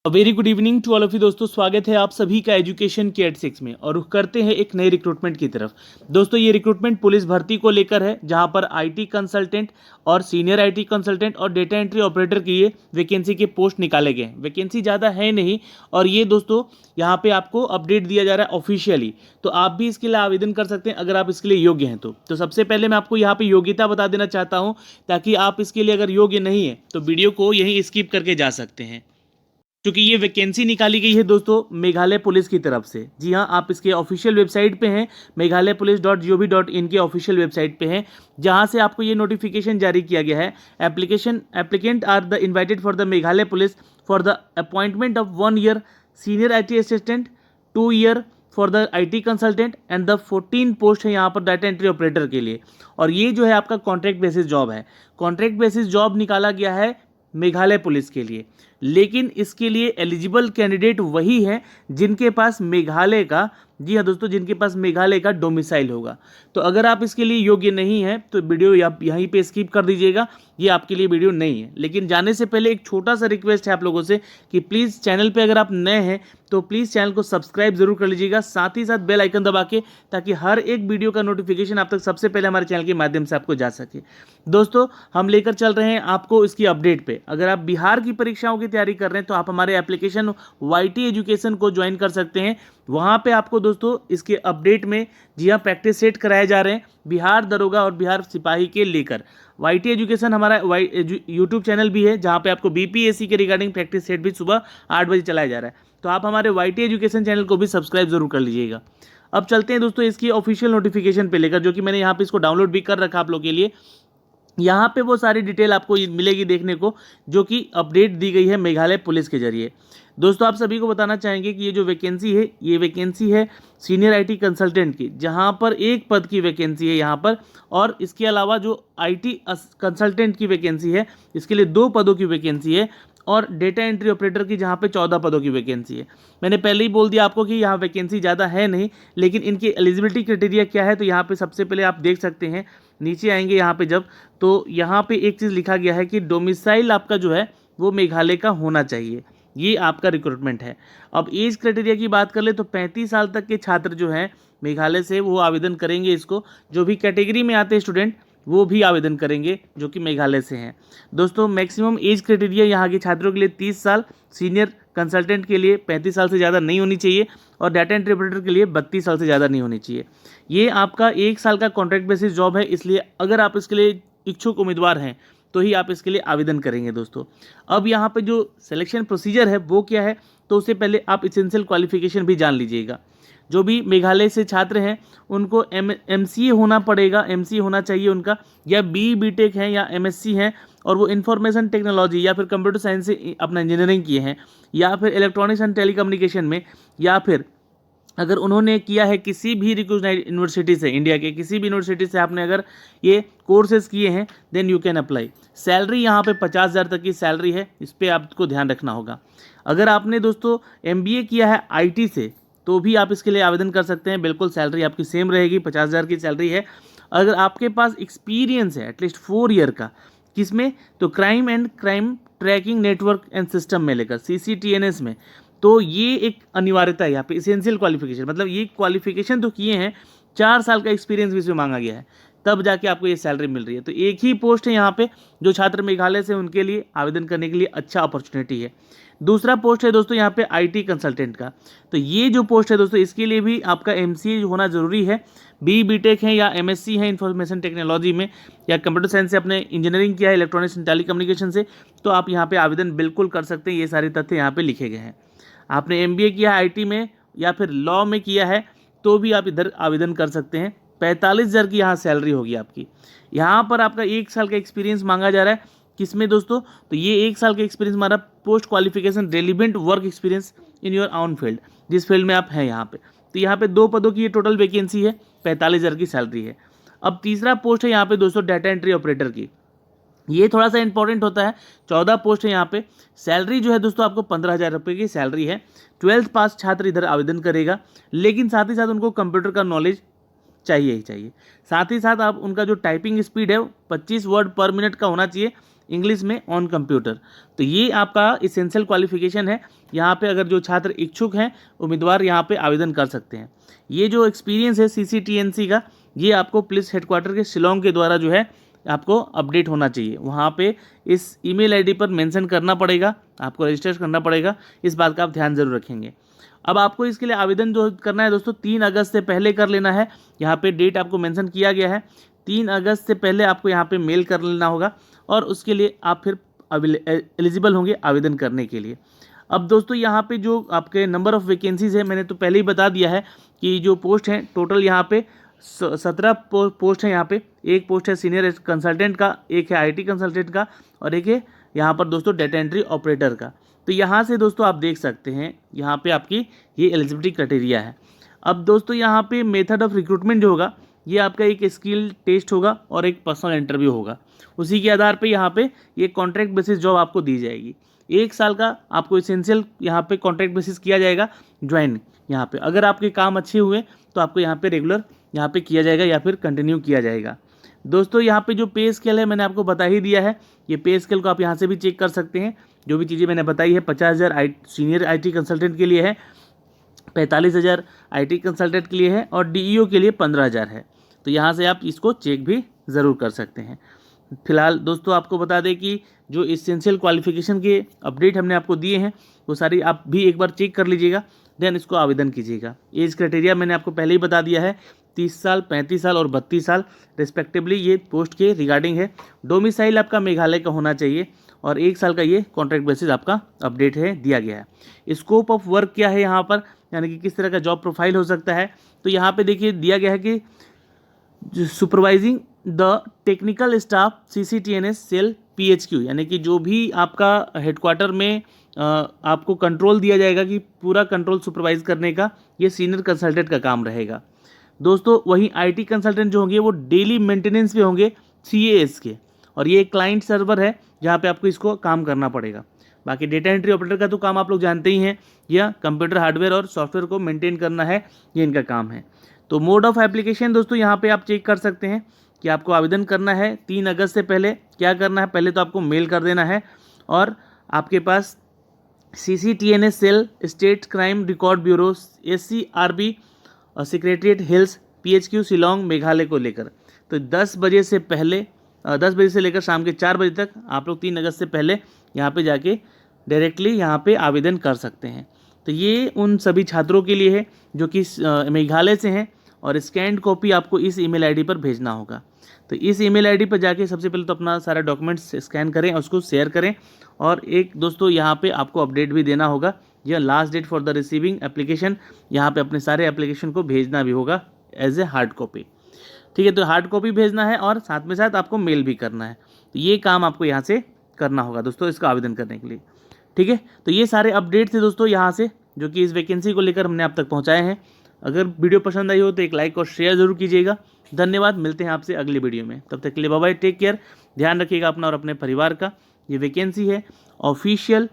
Very good evening to all of you दोस्तों, स्वागत है आप सभी का एजुकेशन के 86 में। और रुख करते हैं एक नए रिक्रूटमेंट की तरफ। दोस्तों ये रिक्रूटमेंट पुलिस भर्ती को लेकर है, जहां पर आईटी कंसल्टेंट और सीनियर आईटी कंसल्टेंट और डेटा एंट्री ऑपरेटर के लिए वैकेंसी के पोस्ट निकाले गए हैं। वैकेंसी ज़्यादा है नहीं, और ये दोस्तों यहाँ पे आपको अपडेट दिया जा रहा है ऑफिशियली, तो आप भी इसके लिए आवेदन कर सकते हैं अगर आप इसके लिए योग्य हैं तो सबसे पहले मैं आपको यहाँ पे योग्यता बता देना चाहता हूँ, ताकि आप इसके लिए अगर योग्य नहीं है तो वीडियो को यहीं स्किप करके जा सकते हैं। क्योंकि ये वैकेंसी निकाली गई है दोस्तों मेघालय पुलिस की तरफ से। जी हाँ, आप इसके ऑफिशियल वेबसाइट पे हैं, meghalaypolice.gov.in के ऑफिशियल वेबसाइट पे हैं, जहाँ से आपको ये नोटिफिकेशन जारी किया गया है। Applicant are the invited for the Meghalaya police for the appointment of 1 year senior IT assistant, 2 year for the IT consultant and the 14 post है यहाँ पर डाटा एंट्री ऑपरेटर के लिए। और ये जो है आपका कॉन्ट्रैक्ट बेसिस जॉब है। कॉन्ट्रैक्ट बेसिस जॉब निकाला गया है मेघालय पुलिस के लिए, लेकिन इसके लिए एलिजिबल कैंडिडेट वही हैं जिनके पास मेघालय का, जी हाँ दोस्तों, जिनके पास मेघालय का डोमिसाइल होगा। तो अगर आप इसके लिए योग्य नहीं हैं तो वीडियो आप यहीं पे स्किप कर दीजिएगा, ये आपके लिए वीडियो नहीं है। लेकिन जाने से पहले एक छोटा सा रिक्वेस्ट है आप लोगों से कि प्लीज़ चैनल पे अगर आप नए हैं तो प्लीज़ चैनल को सब्सक्राइब जरूर कर लीजिएगा, साथ ही साथ बेल आइकन दबा के, ताकि हर एक वीडियो का नोटिफिकेशन आप तक सबसे पहले हमारे चैनल के माध्यम से आपको जा सके। दोस्तों हम लेकर चल रहे हैं आपको इसकी अपडेट पे। अगर आप बिहार की परीक्षाओं की तैयारी कर रहे हैं तो आप हमारे एप्लीकेशन YT एजुकेशन को ज्वाइन कर सकते हैं। वहाँ पे आपको दोस्तों इसके अपडेट में, जी हाँ, प्रैक्टिस सेट कराए जा रहे हैं बिहार दरोगा और बिहार सिपाही के लेकर। YT एजुकेशन हमारा यूट्यूब चैनल भी है, जहाँ पे आपको BPSC के रिगार्डिंग प्रैक्टिस सेट भी सुबह 8 बजे चलाया जा रहा है। तो आप हमारे YT एजुकेशन चैनल को भी सब्सक्राइब जरूर कर लीजिएगा। अब चलते हैं दोस्तों इसकी ऑफिशियल नोटिफिकेशन पे लेकर, जो कि मैंने यहाँ पे इसको डाउनलोड भी कर रखा आप लोग के लिए। यहाँ पे वो सारी डिटेल आपको मिलेगी देखने को, जो कि अपडेट दी गई है मेघालय पुलिस के जरिए। दोस्तों आप सभी को बताना चाहेंगे कि ये जो वैकेंसी है, ये वैकेंसी है सीनियर IT कंसल्टेंट की, जहाँ पर एक पद की वैकेंसी है यहाँ पर। और इसके अलावा जो IT कंसल्टेंट की वैकेंसी है, इसके लिए 2 पदों की वैकेंसी है। और डेटा एंट्री ऑपरेटर की जहाँ पे 14 पदों की वैकेंसी है। मैंने पहले ही बोल दिया आपको कि यहाँ वैकेंसी ज़्यादा है नहीं, लेकिन इनकी एलिजिबिलिटी क्राइटेरिया क्या है, तो यहाँ पे सबसे पहले आप देख सकते हैं, नीचे आएंगे यहाँ पे जब, तो यहाँ पे एक चीज़ लिखा गया है कि डोमिसाइल आपका जो है वो मेघालय का होना चाहिए। ये आपका रिक्रूटमेंट है। अब एज क्राइटेरिया की बात कर ले तो 35 साल तक के छात्र जो हैं मेघालय से, वो आवेदन करेंगे इसको। जो भी कैटेगरी में आते हैं स्टूडेंट, वो भी आवेदन करेंगे जो कि मेघालय से हैं। दोस्तों मैक्सिमम एज क्राइटेरिया यहाँ के छात्रों के लिए 30 साल, सीनियर कंसल्टेंट के लिए 35 साल से ज़्यादा नहीं होनी चाहिए, और डाटा एंट्री ऑपरेटर के लिए 32 साल से ज़्यादा नहीं होनी चाहिए। ये आपका 1 साल का कॉन्ट्रैक्ट बेसिस जॉब है, इसलिए अगर आप इसके लिए इच्छुक उम्मीदवार हैं तो ही आप इसके लिए आवेदन करेंगे दोस्तों। अब यहाँ पे जो सिलेक्शन प्रोसीजर है वो क्या है, तो उससे पहले आप एसेंशियल क्वालिफिकेशन भी जान लीजिएगा। जो भी मेघालय से छात्र हैं उनको MCA होना पड़ेगा, MCA होना चाहिए उनका, या BTech हैं या MSc हैं, और वो इंफॉर्मेशन टेक्नोलॉजी या फिर कंप्यूटर साइंस से अपना इंजीनियरिंग किए हैं, या फिर इलेक्ट्रॉनिक्स एंड टेलीकम्युनिकेशन में, या फिर अगर उन्होंने किया है किसी भी रिकॉग्नाइज्ड यूनिवर्सिटी से, इंडिया के किसी भी यूनिवर्सिटी से आपने अगर ये कोर्सेज किए हैं, then you can apply. Salary यहाँ पे 50,000 तक की सैलरी है, इस पर आपको ध्यान रखना होगा। अगर आपने दोस्तों MBA किया है IT से, तो भी आप इसके लिए आवेदन कर सकते हैं, बिल्कुल सैलरी आपकी सेम रहेगी, 50,000 की सैलरी है। अगर आपके पास एक्सपीरियंस है एटलीस्ट 4 ईयर का, किसमें, तो crime tracking network and system में लेकर CCTNS में, तो ये एक अनिवार्यता है यहाँ पे, एसेंशियल क्वालिफिकेशन। मतलब ये क्वालिफिकेशन तो किए हैं, 4 साल का एक्सपीरियंस भी इसमें मांगा गया है, तब जाके आपको ये सैलरी मिल रही है। तो एक ही पोस्ट है यहाँ पे, जो छात्र मेघालय से, उनके लिए आवेदन करने के लिए अच्छा अपॉर्चुनिटी है। दूसरा पोस्ट है दोस्तों यहाँ पे IT कंसल्टेंट का। तो ये जो पोस्ट है दोस्तों, इसके लिए भी आपका MCA होना ज़रूरी है। BTech है या MSc है इंफॉर्मेशन टेक्नोलॉजी में, या कंप्यूटर साइंस से अपने इंजीनियरिंग किया है इलेक्ट्रॉनिक्स एंड टेलीकम्युनिकेशन से, तो आप यहाँ पे आवेदन बिल्कुल कर सकते हैं। ये सारे तथ्य यहाँ पे लिखे गए हैं। आपने MBA किया है IT में या फिर लॉ में किया है, तो भी आप इधर आवेदन कर सकते हैं। 45,000 की यहाँ सैलरी होगी आपकी। यहाँ पर आपका 1 साल का एक्सपीरियंस मांगा जा रहा है, किसमें दोस्तों, तो ये 1 साल का एक्सपीरियंस हमारा post qualification relevant work experience in your on field, जिस फील्ड में आप हैं यहाँ पे। तो यहाँ पे 2 पदों की ये टोटल वैकेंसी है, 45,000 की सैलरी है। अब तीसरा पोस्ट है यहाँ पे दोस्तों डाटा एंट्री ऑपरेटर की। ये थोड़ा सा इंपॉर्टेंट होता है, 14 पोस्ट है यहाँ पे। सैलरी जो है दोस्तों आपको 15,000 रुपये की सैलरी है। 12th पास छात्र इधर आवेदन करेगा, लेकिन साथ ही साथ उनको कंप्यूटर का नॉलेज चाहिए ही चाहिए। साथ ही साथ आप उनका जो टाइपिंग स्पीड है 25 वर्ड पर मिनट का होना चाहिए, इंग्लिश में ऑन कंप्यूटर। तो ये आपका इसेंशियल क्वालिफिकेशन है। यहाँ पे अगर जो छात्र इच्छुक हैं उम्मीदवार यहाँ पे आवेदन कर सकते हैं। ये जो एक्सपीरियंस है CCTNC का, ये आपको पुलिस हेडक्वार्टर के शिलोंग के द्वारा जो है आपको अपडेट होना चाहिए। वहाँ पे इस ईमेल आईडी पर मेंशन करना पड़ेगा, आपको रजिस्टर करना पड़ेगा। इस बात का आप ध्यान जरूर रखेंगे। अब आपको इसके लिए आवेदन जो करना है दोस्तों 3 अगस्त से पहले कर लेना है। यहाँ पे डेट आपको मेंशन किया गया है, 3 अगस्त से पहले आपको यहाँ पे मेल कर लेना होगा और उसके लिए आप फिर एलिजिबल होंगे आवेदन करने के लिए। अब दोस्तों यहाँ पे जो आपके नंबर ऑफ़ वैकेंसीज़ है, मैंने तो पहले ही बता दिया है कि जो पोस्ट हैं टोटल यहाँ पे 17 पोस्ट है। यहाँ पे एक पोस्ट है सीनियर कंसल्टेंट का, एक है IT कंसल्टेंट का और एक है यहाँ पर दोस्तों डेटा एंट्री ऑपरेटर का। तो यहाँ से दोस्तों आप देख सकते हैं यहाँ पे आपकी ये एलिजिबिलिटी क्राइटेरिया है। अब दोस्तों यहाँ पे मेथड ऑफ रिक्रूटमेंट जो होगा ये आपका एक स्किल टेस्ट होगा और एक पर्सनल इंटरव्यू होगा। उसी के आधार पे यहाँ पे ये कॉन्ट्रैक्ट बेसिस जॉब आपको दी जाएगी। 1 साल का आपको इसेंशियल यहाँ पे कॉन्ट्रैक्ट बेसिस किया जाएगा ज्वाइन। यहाँ पे अगर आपके काम अच्छे हुए तो आपको यहाँ पे रेगुलर यहाँ पे किया जाएगा या फिर कंटिन्यू किया जाएगा। दोस्तों यहाँ पे जो पे स्केल है मैंने आपको बता ही दिया है। ये पे स्केल को आप यहाँ से भी चेक कर सकते हैं। जो भी चीज़ें मैंने बताई है 50,000 सीनियर IT कंसल्टेंट के लिए है, 45,000 IT कंसल्टेंट के लिए है और DEO के लिए 15,000 है। तो यहाँ से आप इसको चेक भी ज़रूर कर सकते हैं। फिलहाल दोस्तों आपको बता दें कि जो इसेंशियल क्वालिफिकेशन के अपडेट हमने आपको दिए हैं वो सारी आप भी एक बार चेक कर लीजिएगा, देन इसको आवेदन कीजिएगा। एज क्राइटेरिया मैंने आपको पहले ही बता दिया है, 30 साल, 35 साल और 32 साल रिस्पेक्टिवली ये पोस्ट के रिगार्डिंग है। डोमिसाइल आपका मेघालय का होना चाहिए और 1 साल का ये कॉन्ट्रैक्ट बेसिस आपका अपडेट है दिया गया है। स्कोप ऑफ वर्क क्या है यहाँ पर, यानी कि किस तरह का जॉब प्रोफाइल हो सकता है, तो यहाँ पे देखिए दिया गया है कि supervising the technical staff CCTNS cell PHQ, यानी कि जो भी आपका हेडक्वार्टर में आपको कंट्रोल दिया जाएगा कि पूरा कंट्रोल सुपरवाइज करने का ये सीनियर कंसल्टेंट का काम रहेगा। दोस्तों वहीं IT कंसल्टेंट जो होंगे वो डेली मेंटेनेंस पे होंगे CAS के, और ये एक क्लाइंट सर्वर है जहाँ पे आपको इसको काम करना पड़ेगा। बाकी डेटा एंट्री ऑपरेटर का तो काम आप लोग जानते ही हैं, यह कंप्यूटर हार्डवेयर और सॉफ्टवेयर को मेंटेन करना है, ये इनका काम है। तो मोड ऑफ एप्लीकेशन दोस्तों यहाँ पे आप चेक कर सकते हैं कि आपको आवेदन करना है 3 अगस्त से पहले। क्या करना है, पहले तो आपको मेल कर देना है और आपके पास CCTNS cell state crime record bureau SCRB और secretariat hills PHQ Shillong Meghalaya को लेकर, तो 10 बजे से पहले 10 बजे से लेकर शाम के 4 बजे तक आप लोग 3 अगस्त से पहले यहाँ पे जाके डायरेक्टली यहाँ पे आवेदन कर सकते हैं। तो ये उन सभी छात्रों के लिए है जो कि मेघालय से हैं, और स्कैन्ड कॉपी आपको इस ईमेल आईडी पर भेजना होगा। तो इस ईमेल आईडी पर जाके सबसे पहले तो अपना सारा डॉक्यूमेंट्स स्कैन करें और उसको शेयर करें। और एक दोस्तों यहाँ पे आपको अपडेट भी देना होगा, यह last date for the receiving application, यहाँ पे अपने सारे एप्लीकेशन को भेजना भी होगा एज ए हार्ड कॉपी। ठीक है, तो हार्ड कॉपी भेजना है और साथ में साथ आपको मेल भी करना है। तो ये काम आपको यहाँ से करना होगा दोस्तों इसका आवेदन करने के लिए। ठीक है, तो ये सारे अपडेट थे दोस्तों यहाँ से जो कि इस वैकेंसी को लेकर हमने आप तक पहुँचाए हैं। अगर वीडियो पसंद आई हो तो एक लाइक और शेयर जरूर कीजिएगा। धन्यवाद, मिलते हैं आपसे अगली वीडियो में, तब तक के लिए बाय बाय, टेक केयर, ध्यान रखिएगा अपना और अपने परिवार का। ये वैकेंसी है official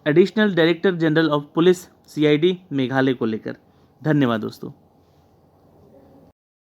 additional director general of police CID Meghalaya को लेकर। धन्यवाद दोस्तों।